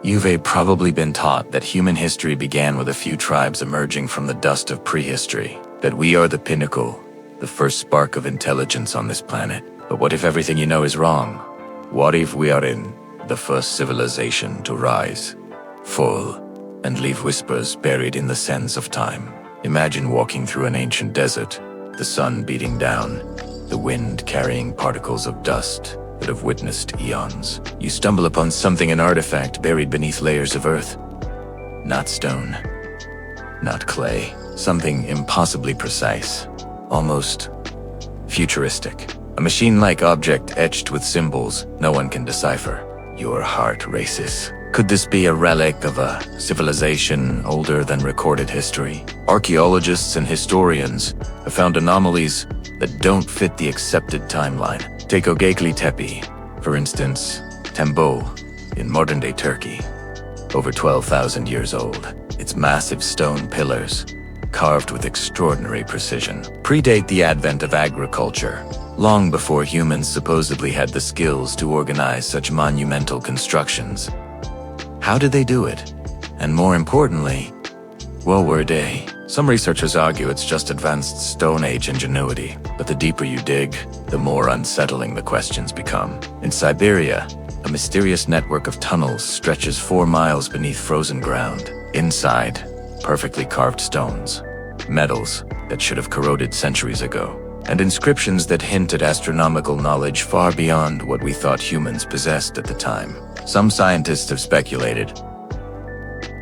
You've probably been taught that human history began with a few tribes emerging from the dust of prehistory, that we are the pinnacle, the first spark of intelligence on this planet. But what if everything you know is wrong? What if we are in the first civilization to rise, fall, and leave whispers buried in the sands of time? Imagine walking through an ancient desert, the sun beating down, the wind carrying particles of dust that have witnessed eons. You stumble upon something, an artifact buried beneath layers of earth. Not stone, not clay, something impossibly precise, almost futuristic. A machine-like object etched with symbols no one can decipher. Your heart races. Could this be a relic of a civilization older than recorded history? Archaeologists and historians have found anomalies that don't fit the accepted timeline. Take Göbekli Tepe, for instance, Tambol, in modern-day Turkey. Over 12,000 years old, its massive stone pillars, carved with extraordinary precision, predate the advent of agriculture, long before humans supposedly had the skills to organize such monumental constructions. How did they do it? And more importantly, what were they? Some researchers argue it's just advanced Stone Age ingenuity, but the deeper you dig, the more unsettling the questions become. In Siberia, a mysterious network of tunnels stretches 4 miles beneath frozen ground. Inside, perfectly carved stones, metals that should have corroded centuries ago, and inscriptions that hint at astronomical knowledge far beyond what we thought humans possessed at the time. Some scientists have speculated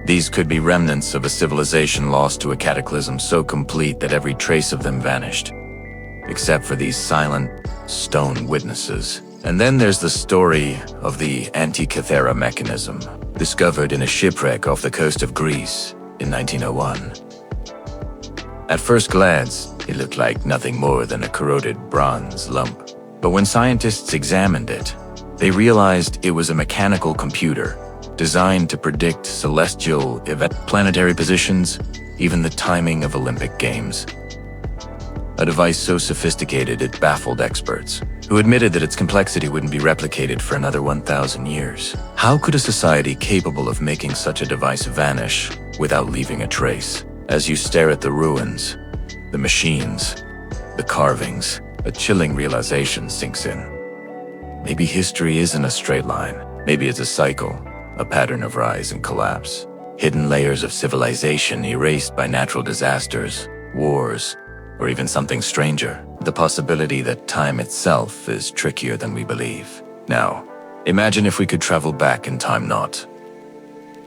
these could be remnants of a civilization lost to a cataclysm so complete that every trace of them vanished, except for these silent, stone witnesses. And then there's the story of the Antikythera mechanism, discovered in a shipwreck off the coast of Greece in 1901. At first glance, it looked like nothing more than a corroded bronze lump. But when scientists examined it, they realized it was a mechanical computer designed to predict celestial events, planetary positions, even the timing of Olympic Games. A device so sophisticated it baffled experts, who admitted that its complexity wouldn't be replicated for another 1,000 years. How could a society capable of making such a device vanish without leaving a trace? As you stare at the ruins, the machines, the carvings, a chilling realization sinks in. Maybe history isn't a straight line. Maybe it's a cycle, a pattern of rise and collapse. Hidden layers of civilization erased by natural disasters, wars, or even something stranger. The possibility that time itself is trickier than we believe. Now, imagine if we could travel back in time, not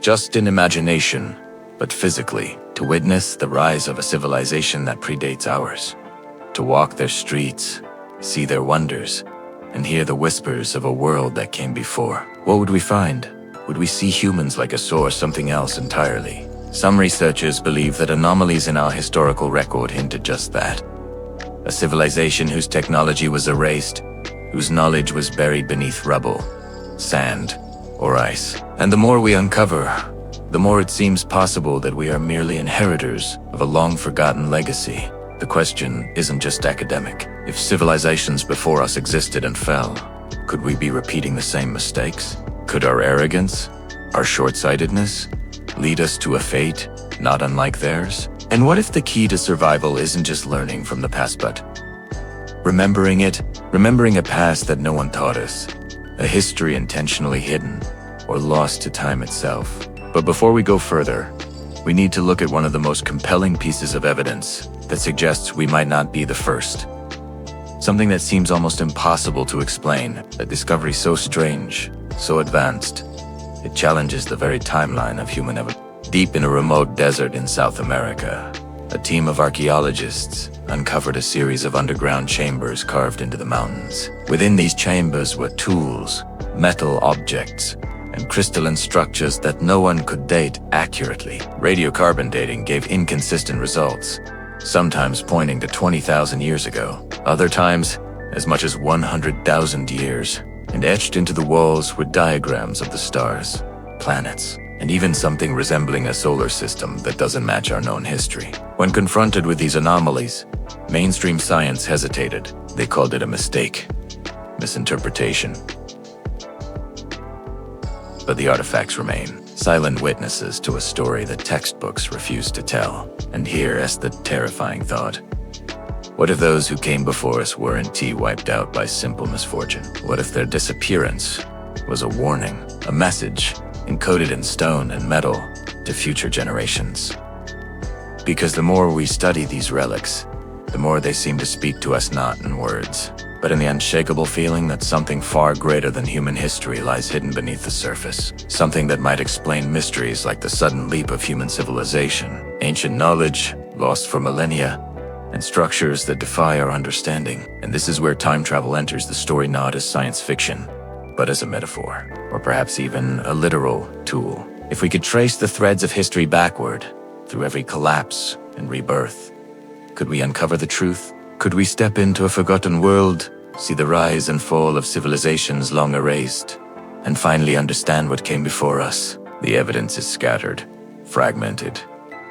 just in imagination, but physically, to witness the rise of a civilization that predates ours. To walk their streets, see their wonders, and hear the whispers of a world that came before. What would we find? Would we see humans like us or something else entirely? Some researchers believe that anomalies in our historical record hint at just that. A civilization whose technology was erased, whose knowledge was buried beneath rubble, sand, or ice. And the more we uncover, the more it seems possible that we are merely inheritors of a long-forgotten legacy. The question isn't just academic. If civilizations before us existed and fell, could we be repeating the same mistakes? Could our arrogance, our short-sightedness, lead us to a fate not unlike theirs? And what if the key to survival isn't just learning from the past, but remembering it? Remembering a past that no one taught us, a history intentionally hidden or lost to time itself. But before we go further, we need to look at one of the most compelling pieces of evidence that suggests we might not be the first. Something that seems almost impossible to explain, a discovery so strange, so advanced, it challenges the very timeline of human evolution. Deep in a remote desert in South America, a team of archaeologists uncovered a series of underground chambers carved into the mountains. Within these chambers were tools, metal objects, and crystalline structures that no one could date accurately. Radiocarbon dating gave inconsistent results, sometimes pointing to 20,000 years ago, other times as much as 100,000 years. And etched into the walls were diagrams of the stars, planets, and even something resembling a solar system that doesn't match our known history. When confronted with these anomalies, mainstream science hesitated. They called it a mistake, misinterpretation. but the artifacts remain, silent witnesses to a story that textbooks refuse to tell. And here's the terrifying thought. What if those who came before us weren't wiped out by simple misfortune? What if their disappearance was a warning, a message encoded in stone and metal to future generations? Because the more we study these relics, the more they seem to speak to us not in words, but in the unshakable feeling that something far greater than human history lies hidden beneath the surface. Something that might explain mysteries like the sudden leap of human civilization, ancient knowledge lost for millennia, and structures that defy our understanding. And this is where time travel enters the story not as science fiction, but as a metaphor, or perhaps even a literal tool. If we could trace the threads of history backward, through every collapse and rebirth, could we uncover the truth? Could we step into a forgotten world, see the rise and fall of civilizations long erased, and finally understand what came before us? The evidence is scattered, fragmented,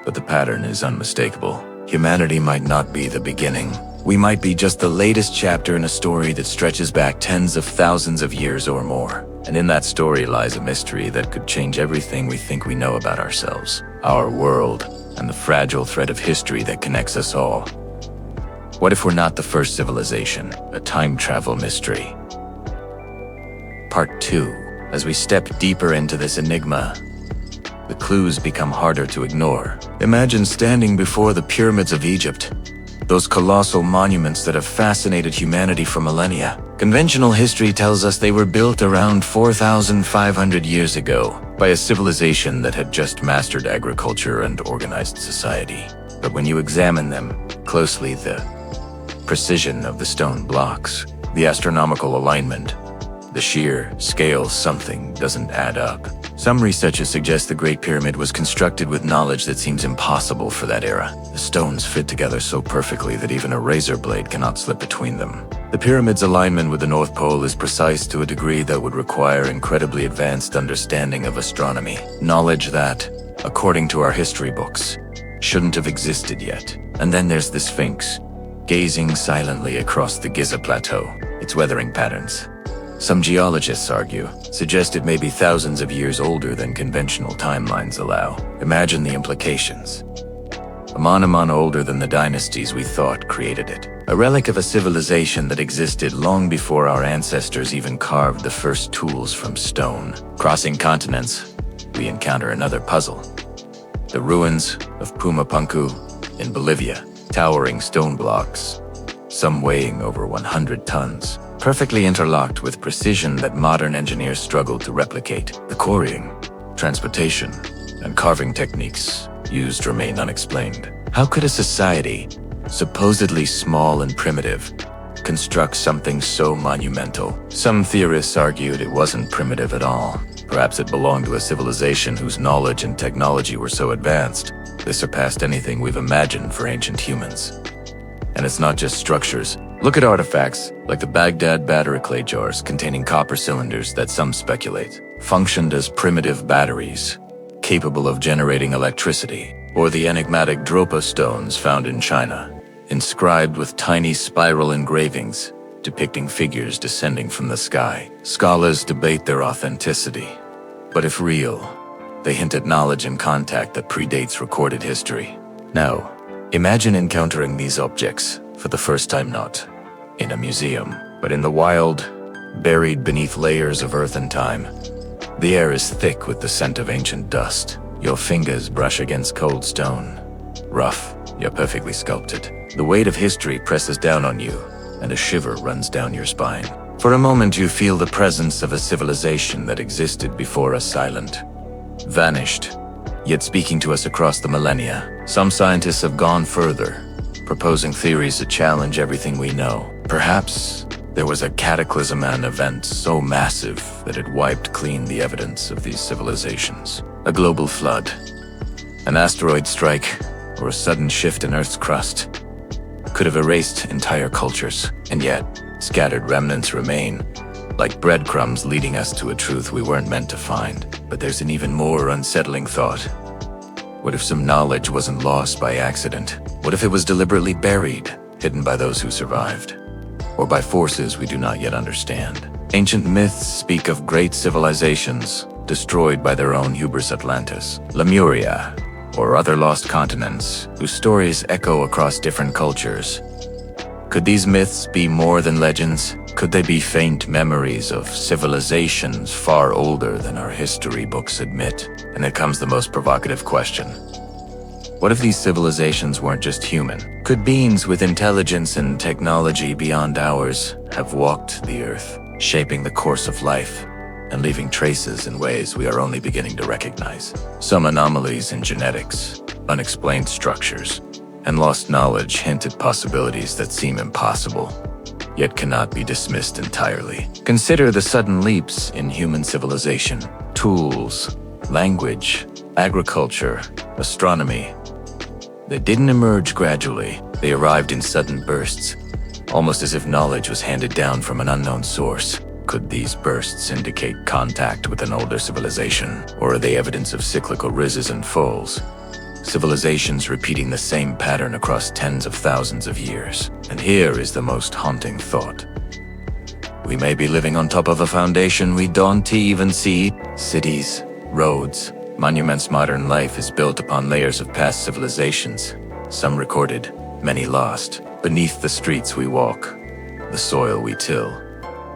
but the pattern is unmistakable. Humanity might not be the beginning. We might be just the latest chapter in a story that stretches back tens of thousands of years or more. And in that story lies a mystery that could change everything we think we know about ourselves, our world, and the fragile thread of history that connects us all. What if we're not the first civilization, a time travel mystery? Part 2. As we step deeper into this enigma, the clues become harder to ignore. Imagine standing before the pyramids of Egypt, those colossal monuments that have fascinated humanity for millennia. Conventional history tells us they were built around 4,500 years ago by a civilization that had just mastered agriculture and organized society. But when you examine them closely, the precision of the stone blocks, the astronomical alignment, the sheer scale, something doesn't add up. Some researchers suggest the Great Pyramid was constructed with knowledge that seems impossible for that era. The stones fit together so perfectly that even a razor blade cannot slip between them. The pyramid's alignment with the North Pole is precise to a degree that would require incredibly advanced understanding of astronomy. Knowledge that, according to our history books, shouldn't have existed yet. And then there's the Sphinx, gazing silently across the Giza Plateau, its weathering patterns. Some geologists argue, suggest it may be thousands of years older than conventional timelines allow. Imagine the implications. A monument older than the dynasties we thought created it. A relic of a civilization that existed long before our ancestors even carved the first tools from stone. Crossing continents, we encounter another puzzle. The ruins of Pumapunku in Bolivia, towering stone blocks, some weighing over 100 tons. Perfectly interlocked with precision that modern engineers struggle to replicate. The quarrying, transportation, and carving techniques used remain unexplained. How could a society, supposedly small and primitive, construct something so monumental? Some theorists argued it wasn't primitive at all. Perhaps it belonged to a civilization whose knowledge and technology were so advanced, they surpassed anything we've imagined for ancient humans. And it's not just structures. Look at artifacts like the Baghdad battery clay jars containing copper cylinders that some speculate functioned as primitive batteries, capable of generating electricity, or the enigmatic Dropa stones found in China, inscribed with tiny spiral engravings depicting figures descending from the sky. Scholars debate their authenticity, but if real, they hint at knowledge and contact that predates recorded history. Now, imagine encountering these objects for the first time not in a museum, but in the wild, buried beneath layers of earth and time. The air is thick with the scent of ancient dust. Your fingers brush against cold stone, rough yet perfectly sculpted. The weight of history presses down on you, and a shiver runs down your spine. For a moment you feel the presence of a civilization that existed before us, silent, vanished, yet speaking to us across the millennia. Some scientists have gone further, proposing theories that challenge everything we know. Perhaps there was a cataclysm, an event so massive that it wiped clean the evidence of these civilizations. A global flood, an asteroid strike, or a sudden shift in Earth's crust could have erased entire cultures, and yet scattered remnants remain, like breadcrumbs leading us to a truth we weren't meant to find. But there's an even more unsettling thought. What if some knowledge wasn't lost by accident? What if it was deliberately buried, hidden by those who survived, or by forces we do not yet understand? Ancient myths speak of great civilizations destroyed by their own hubris Atlantis, Lemuria, or other lost continents whose stories echo across different cultures. Could these myths be more than legends? Could they be faint memories of civilizations far older than our history books admit? And it comes the most provocative question. What if these civilizations weren't just human? Could beings with intelligence and technology beyond ours have walked the Earth, shaping the course of life and leaving traces in ways we are only beginning to recognize? Some anomalies in genetics, unexplained structures, and lost knowledge hint at possibilities that seem impossible, yet cannot be dismissed entirely. Consider the sudden leaps in human civilization: tools, language, agriculture, astronomy. They didn't emerge gradually. They arrived in sudden bursts, almost as if knowledge was handed down from an unknown source. Could these bursts indicate contact with an older civilization, or are they evidence of cyclical rises and falls? Civilizations repeating the same pattern across tens of thousands of years. And here is the most haunting thought. We may be living on top of a foundation we don't even see. Cities, roads, monuments. Modern life is built upon layers of past civilizations, some recorded, many lost. Beneath the streets we walk, the soil we till,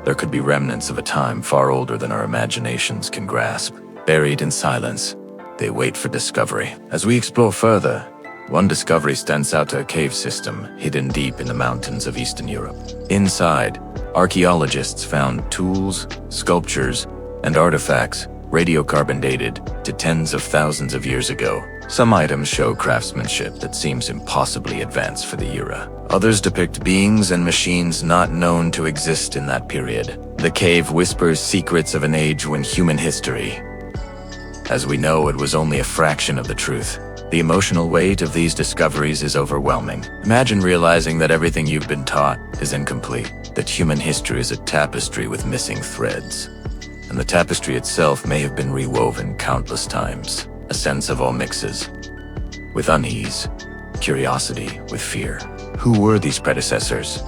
there could be remnants of a time far older than our imaginations can grasp. Buried in silence, they wait for discovery. As we explore further, one discovery stands out: a cave system hidden deep in the mountains of Eastern Europe. Inside, archaeologists found tools, sculptures, and artifacts radiocarbon dated to tens of thousands of years ago. Some items show craftsmanship that seems impossibly advanced for the era. Others depict beings and machines not known to exist in that period. The cave whispers secrets of an age when human history, as we know, it was only a fraction of the truth. The emotional weight of these discoveries is overwhelming. Imagine realizing that everything you've been taught is incomplete, that human history is a tapestry with missing threads, and the tapestry itself may have been rewoven countless times. A sense of all mixes, with unease, curiosity, with fear. Who were these predecessors?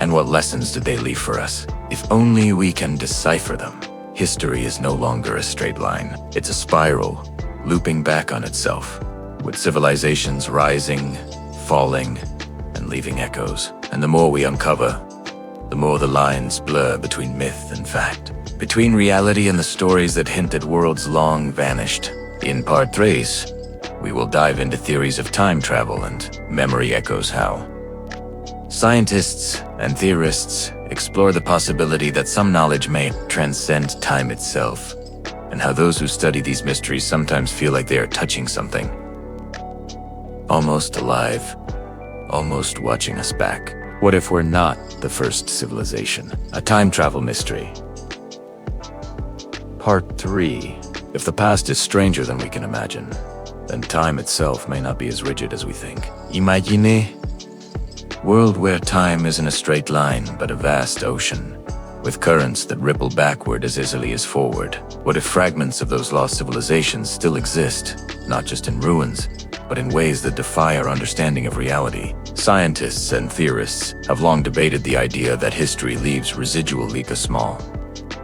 And what lessons did they leave for us? If only we can decipher them. History is no longer a straight line. It's a spiral, looping back on itself, with civilizations rising, falling, and leaving echoes. And the more we uncover, the more the lines blur between myth and fact, between reality and the stories that hint at worlds long vanished. In Part 3, we will dive into theories of time travel and memory echoes how scientists and theorists explore the possibility that some knowledge may transcend time itself, and how those who study these mysteries sometimes feel like they are touching something almost alive, almost watching us back. What if we're not the first civilization? A time travel mystery. Part 3. If the past is stranger than we can imagine, then time itself may not be as rigid as we think. Imagine world where time isn't a straight line, but a vast ocean, with currents that ripple backward as easily as forward. What if fragments of those lost civilizations still exist, not just in ruins, but in ways that defy our understanding of reality? Scientists and theorists have long debated the idea that history leaves residual small,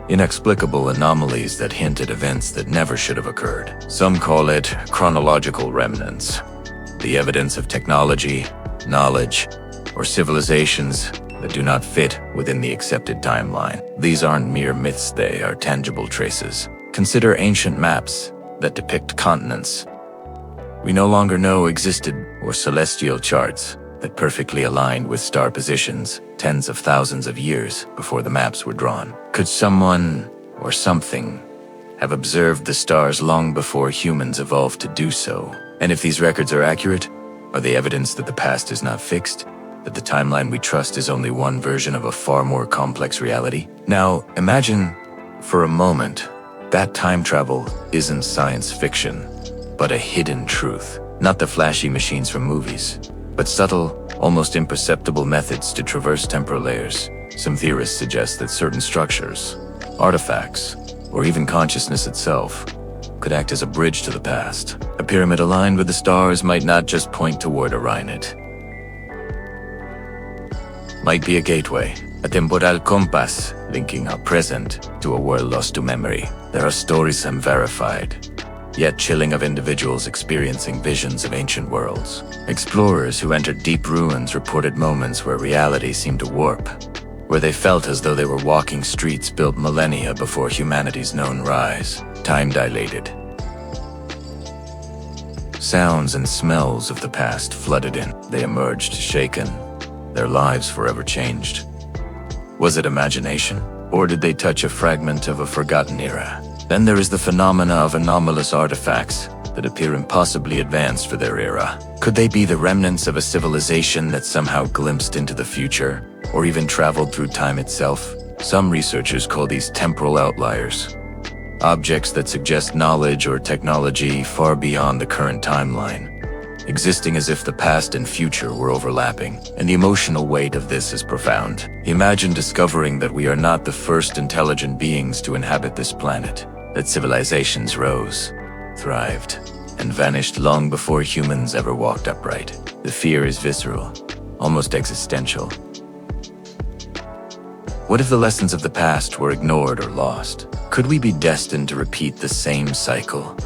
inexplicable anomalies that hint at events that never should have occurred. Some call it chronological remnants, the evidence of technology, knowledge, or civilizations that do not fit within the accepted timeline. These aren't mere myths, they are tangible traces. Consider ancient maps that depict continents we no longer know existed, or celestial charts that perfectly aligned with star positions tens of thousands of years before the maps were drawn. Could someone or something have observed the stars long before humans evolved to do so? And if these records are accurate, are they evidence that the past is not fixed, that the timeline we trust is only one version of a far more complex reality? Now, imagine for a moment that time travel isn't science fiction, but a hidden truth. Not the flashy machines from movies, but subtle, almost imperceptible methods to traverse temporal layers. Some theorists suggest that certain structures, artifacts, or even consciousness itself could act as a bridge to the past. A pyramid aligned with the stars might not just point toward Orion. It might be a gateway, a temporal compass linking our present to a world lost to memory. There are stories unverified, yet chilling, of individuals experiencing visions of ancient worlds. Explorers who entered deep ruins reported moments where reality seemed to warp, where they felt as though they were walking streets built millennia before humanity's known rise, time-dilated. Sounds and smells of the past flooded in. They emerged shaken, their lives forever changed. Was it imagination, or did they touch a fragment of a forgotten era? Then there is the phenomena of anomalous artifacts that appear impossibly advanced for their era. Could they be the remnants of a civilization that somehow glimpsed into the future, or even traveled through time itself? Some researchers call these temporal outliers, objects that suggest knowledge or technology far beyond the current timeline, existing as if the past and future were overlapping, and the emotional weight of this is profound. Imagine discovering that we are not the first intelligent beings to inhabit this planet, that civilizations rose, thrived, and vanished long before humans ever walked upright. The fear is visceral, almost existential. What if the lessons of the past were ignored or lost? Could we be destined to repeat the same cycle,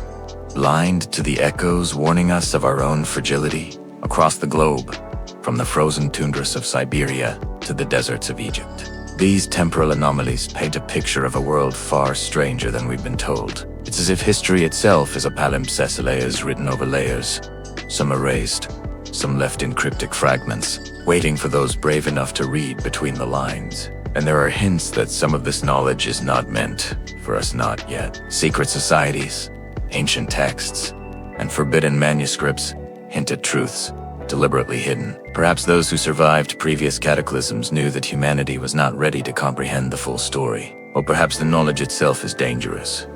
blind to the echoes warning us of our own fragility? Across the globe, from the frozen tundras of Siberia to the deserts of Egypt, these temporal anomalies paint a picture of a world far stranger than we've been told. It's as if history itself is a palimpsest written over layers, some erased, some left in cryptic fragments, waiting for those brave enough to read between the lines. And there are hints that some of this knowledge is not meant for us not yet. Secret societies, ancient texts, and forbidden manuscripts hint at truths deliberately hidden. Perhaps those who survived previous cataclysms knew that humanity was not ready to comprehend the full story. Or perhaps the knowledge itself is dangerous,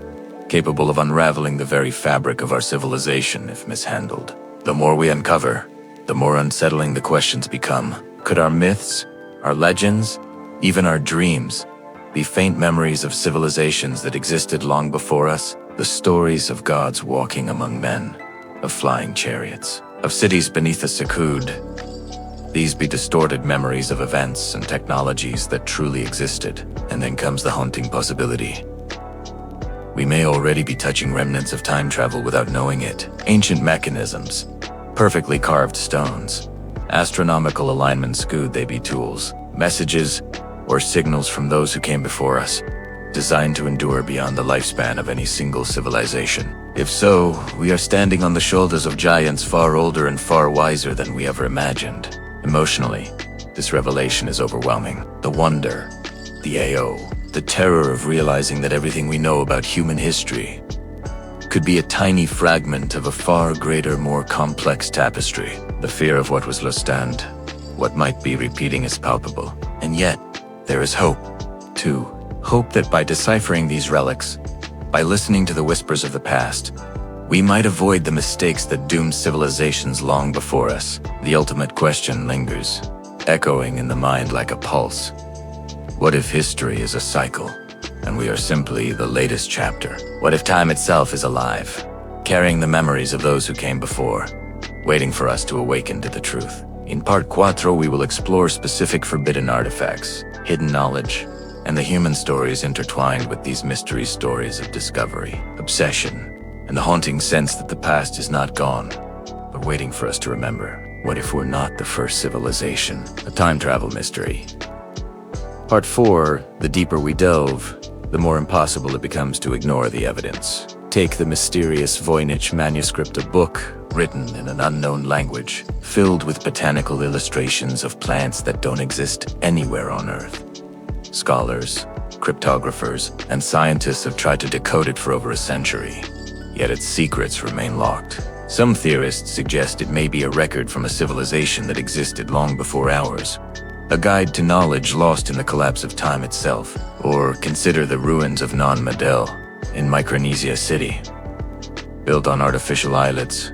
capable of unraveling the very fabric of our civilization if mishandled. The more we uncover, the more unsettling the questions become. Could our myths, our legends, even our dreams be faint memories of civilizations that existed long before us? The stories of gods walking among men, of flying chariots, of cities beneath the Sekud. These be distorted memories of events and technologies that truly existed. And then comes the haunting possibility. We may already be touching remnants of time travel without knowing it. Ancient mechanisms, perfectly carved stones, astronomical alignments. Could they be tools, messages, or signals from those who came before us, designed to endure beyond the lifespan of any single civilization? If so, we are standing on the shoulders of giants far older and far wiser than we ever imagined. Emotionally, this revelation is overwhelming. The wonder, the AO, the terror of realizing that everything we know about human history could be a tiny fragment of a far greater, more complex tapestry. The fear of what was lost and what might be repeating is palpable. And yet, there is hope, too. Hope that by deciphering these relics, by listening to the whispers of the past, we might avoid the mistakes that doomed civilizations long before us. The ultimate question lingers, echoing in the mind like a pulse. What if history is a cycle, and we are simply the latest chapter? What if time itself is alive, carrying the memories of those who came before, waiting for us to awaken to the truth? In Part 4, we will explore specific forbidden artifacts, hidden knowledge, and the human stories intertwined with these mystery stories of discovery, obsession, and the haunting sense that the past is not gone, but waiting for us to remember. What if we're not the first civilization? A time travel mystery. Part 4, the deeper we delve, the more impossible it becomes to ignore the evidence. Take the mysterious Voynich manuscript, a book written in an unknown language, filled with botanical illustrations of plants that don't exist anywhere on Earth. Scholars, cryptographers, and scientists have tried to decode it for over a century, yet its secrets remain locked. Some theorists suggest it may be a record from a civilization that existed long before ours, a guide to knowledge lost in the collapse of time itself. Or consider the ruins of Non Madel in Micronesia City, built on artificial islets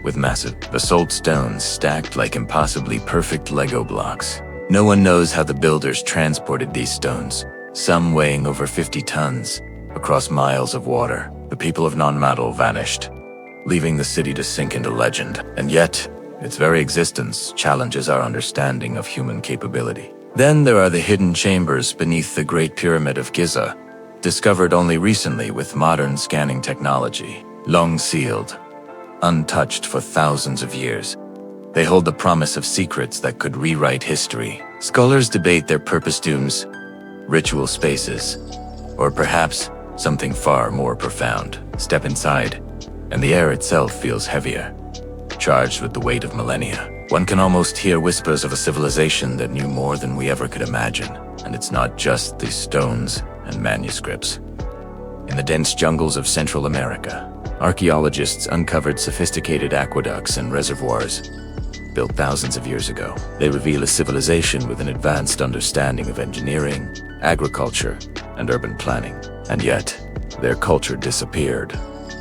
with massive basalt stones stacked like impossibly perfect Lego blocks. No one knows how the builders transported these stones, some weighing over 50 tons, across miles of water. The people of Non Madel vanished, leaving the city to sink into legend. And yet, its very existence challenges our understanding of human capability. Then there are the hidden chambers beneath the Great Pyramid of Giza, discovered only recently with modern scanning technology, long sealed, untouched for thousands of years. They hold the promise of secrets that could rewrite history. Scholars debate their purpose: tombs, ritual spaces, or perhaps something far more profound. Step inside, and the air itself feels heavier, charged with the weight of millennia. One can almost hear whispers of a civilization that knew more than we ever could imagine. And it's not just the stones and manuscripts. In the dense jungles of Central America, archaeologists uncovered sophisticated aqueducts and reservoirs built thousands of years ago. They reveal a civilization with an advanced understanding of engineering, agriculture, and urban planning. And yet, their culture disappeared,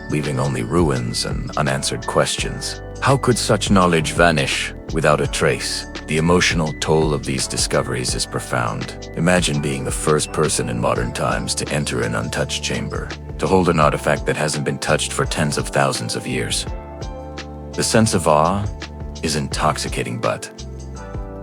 leaving only ruins and unanswered questions. How could such knowledge vanish without a trace? The emotional toll of these discoveries is profound. Imagine being the first person in modern times to enter an untouched chamber, to hold an artifact that hasn't been touched for tens of thousands of years. The sense of awe is intoxicating, but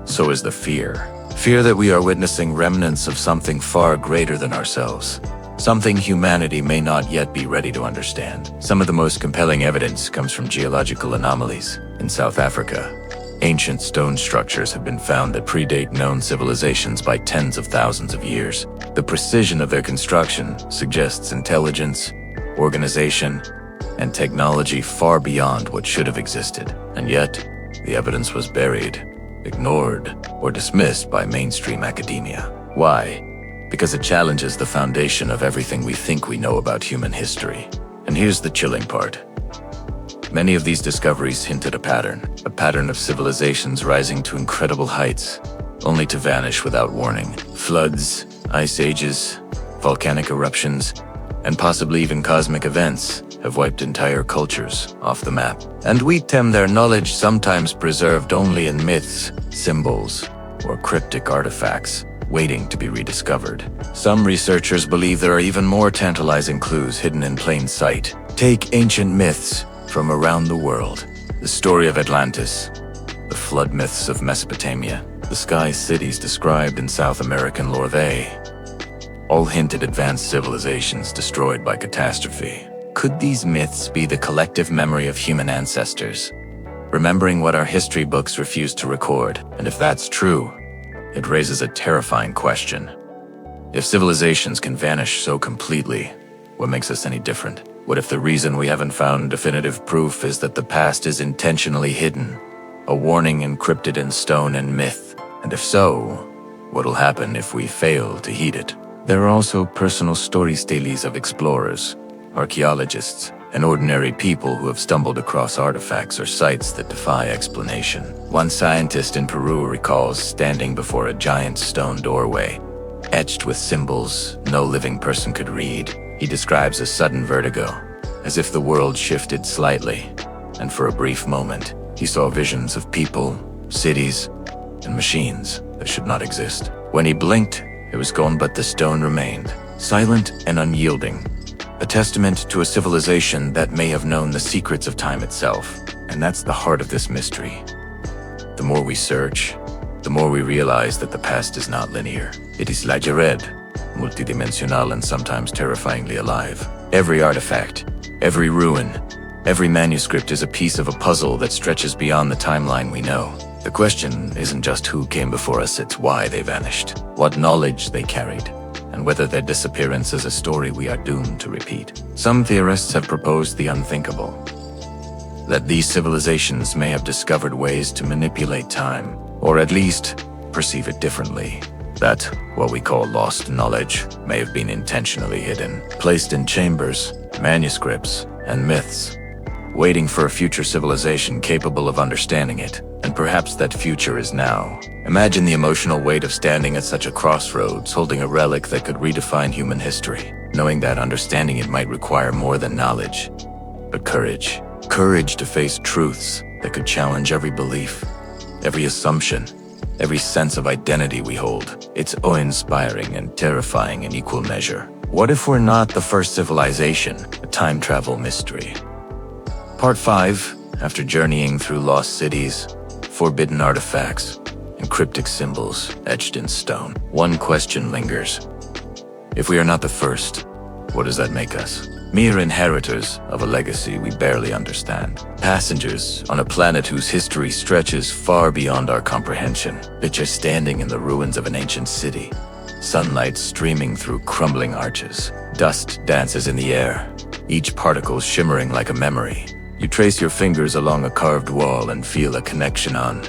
so is the fear. Fear that we are witnessing remnants of something far greater than ourselves. Something humanity may not yet be ready to understand. Some of the most compelling evidence comes from geological anomalies. In South Africa, ancient stone structures have been found that predate known civilizations by tens of thousands of years. The precision of their construction suggests intelligence, organization, and technology far beyond what should have existed. And yet, the evidence was buried, ignored, or dismissed by mainstream academia. Why? Because it challenges the foundation of everything we think we know about human history. And here's the chilling part. Many of these discoveries hint at a pattern of civilizations rising to incredible heights, only to vanish without warning. Floods, ice ages, volcanic eruptions, and possibly even cosmic events have wiped entire cultures off the map. And we tem their knowledge, sometimes preserved only in myths, symbols, or cryptic artifacts, waiting to be rediscovered. Some researchers believe there are even more tantalizing clues hidden in plain sight. Take ancient myths from around the world. The story of Atlantis, the flood myths of Mesopotamia, the sky cities described in South American lore, they all hint at advanced civilizations destroyed by catastrophe. Could these myths be the collective memory of human ancestors, remembering what our history books refuse to record? And if that's true, it raises a terrifying question. If civilizations can vanish so completely, what makes us any different? What if the reason we haven't found definitive proof is that the past is intentionally hidden, a warning encrypted in stone and myth? And if so, what'll happen if we fail to heed it? There are also personal tales of explorers, archaeologists, and ordinary people who have stumbled across artifacts or sites that defy explanation. One scientist in Peru recalls standing before a giant stone doorway, etched with symbols no living person could read. He describes a sudden vertigo, as if the world shifted slightly, and for a brief moment, he saw visions of people, cities, and machines that should not exist. When he blinked, it was gone, but the stone remained, silent and unyielding, a testament to a civilization that may have known the secrets of time itself. And that's the heart of this mystery. The more we search, the more we realize that the past is not linear. It is layered, multidimensional, and sometimes terrifyingly alive. Every artifact, every ruin, every manuscript is a piece of a puzzle that stretches beyond the timeline we know. The question isn't just who came before us, it's why they vanished, what knowledge they carried, and whether their disappearance is a story we are doomed to repeat. Some theorists have proposed the unthinkable, that these civilizations may have discovered ways to manipulate time, or at least perceive it differently. That what we call lost knowledge may have been intentionally hidden, placed in chambers, manuscripts, and myths, waiting for a future civilization capable of understanding it. And perhaps that future is now. Imagine the emotional weight of standing at such a crossroads, holding a relic that could redefine human history, knowing that understanding it might require more than knowledge, but courage. Courage to face truths that could challenge every belief, every assumption, every sense of identity we hold. It's awe-inspiring and terrifying in equal measure. What if we're not the first civilization, a time travel mystery? Part 5, after journeying through lost cities, forbidden artifacts, and cryptic symbols etched in stone, one question lingers. If we are not the first, what does that make us? Mere inheritors of a legacy we barely understand. Passengers on a planet whose history stretches far beyond our comprehension. Picture standing in the ruins of an ancient city. Sunlight streaming through crumbling arches. Dust dances in the air, each particle shimmering like a memory. You trace your fingers along a carved wall and feel a connection on.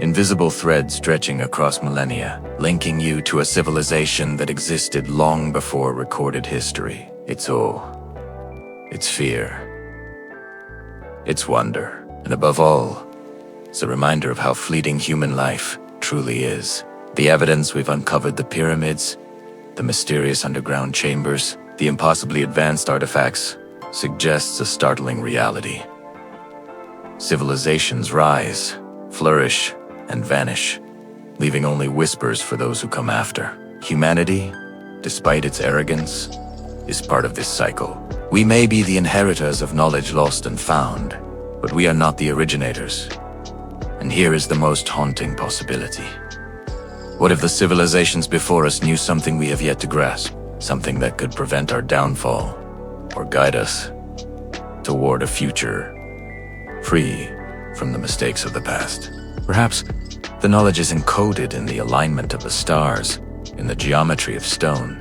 Invisible threads stretching across millennia, linking you to a civilization that existed long before recorded history. It's awe, it's fear, it's wonder, and above all, it's a reminder of how fleeting human life truly is. The evidence we've uncovered, the pyramids, the mysterious underground chambers, the impossibly advanced artifacts, suggests a startling reality. Civilizations rise, flourish, and vanish, leaving only whispers for those who come after. Humanity, despite its arrogance, is part of this cycle. We may be the inheritors of knowledge lost and found, but we are not the originators. And here is the most haunting possibility. What if the civilizations before us knew something we have yet to grasp? Something that could prevent our downfall, or guide us toward a future free from the mistakes of the past. Perhaps the knowledge is encoded in the alignment of the stars, in the geometry of stone,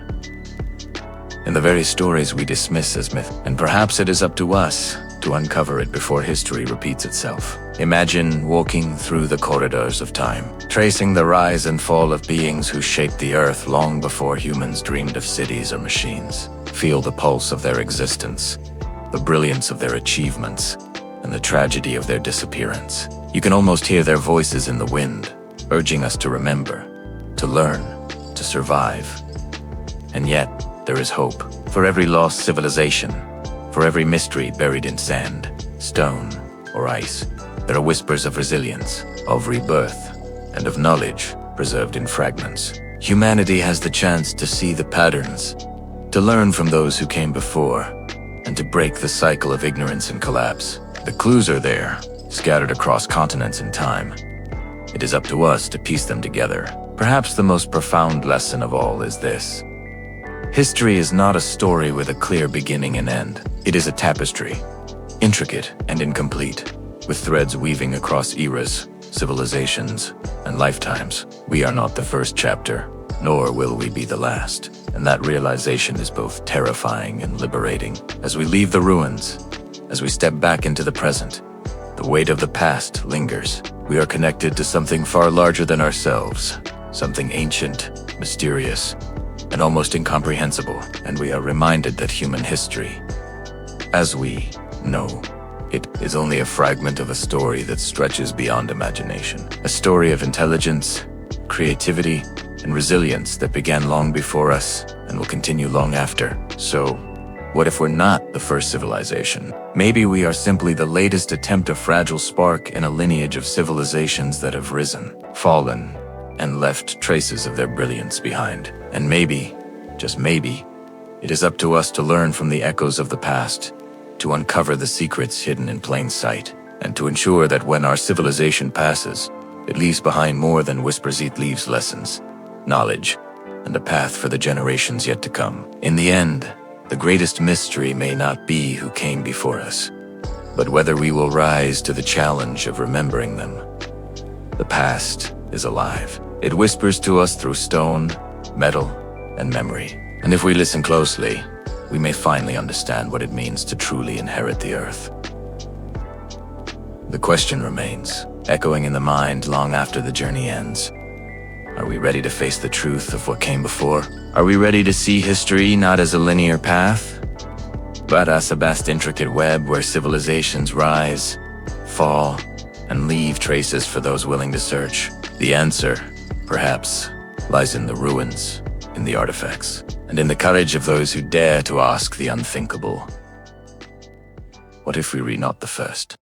in the very stories we dismiss as myth. And perhaps it is up to us to uncover it before history repeats itself. Imagine walking through the corridors of time, tracing the rise and fall of beings who shaped the earth long before humans dreamed of cities or machines. Feel the pulse of their existence, the brilliance of their achievements, and the tragedy of their disappearance. You can almost hear their voices in the wind, urging us to remember, to learn, to survive. And yet, there is hope. For every lost civilization, for every mystery buried in sand, stone, or ice, there are whispers of resilience, of rebirth, and of knowledge preserved in fragments. Humanity has the chance to see the patterns, to learn from those who came before, and to break the cycle of ignorance and collapse. The clues are there, scattered across continents and time. It is up to us to piece them together. Perhaps the most profound lesson of all is this. History is not a story with a clear beginning and end. It is a tapestry, intricate and incomplete, with threads weaving across eras, civilizations, and lifetimes. We are not the first chapter, nor will we be the last. And that realization is both terrifying and liberating. As we leave the ruins, as we step back into the present, the weight of the past lingers. We are connected to something far larger than ourselves, something ancient, mysterious, and almost incomprehensible. And we are reminded that human history, as we know it, is only a fragment of a story that stretches beyond imagination. A story of intelligence, creativity, and resilience that began long before us and will continue long after. So, what if we're not the first civilization? Maybe we are simply the latest attempt, a fragile spark in a lineage of civilizations that have risen, fallen, and left traces of their brilliance behind. And maybe, just maybe, it is up to us to learn from the echoes of the past, to uncover the secrets hidden in plain sight, and to ensure that when our civilization passes, it leaves behind more than whispers. It leaves lessons, knowledge, and a path for the generations yet to come. In the end, the greatest mystery may not be who came before us, but whether we will rise to the challenge of remembering them. The past is alive. It whispers to us through stone, metal, and memory. And if we listen closely, we may finally understand what it means to truly inherit the earth. The question remains, echoing in the mind long after the journey ends. Are we ready to face the truth of what came before? Are we ready to see history not as a linear path, but as a vast intricate web where civilizations rise, fall, and leave traces for those willing to search? The answer, perhaps, lies in the ruins, in the artifacts, and in the courage of those who dare to ask the unthinkable. What if we were not the first?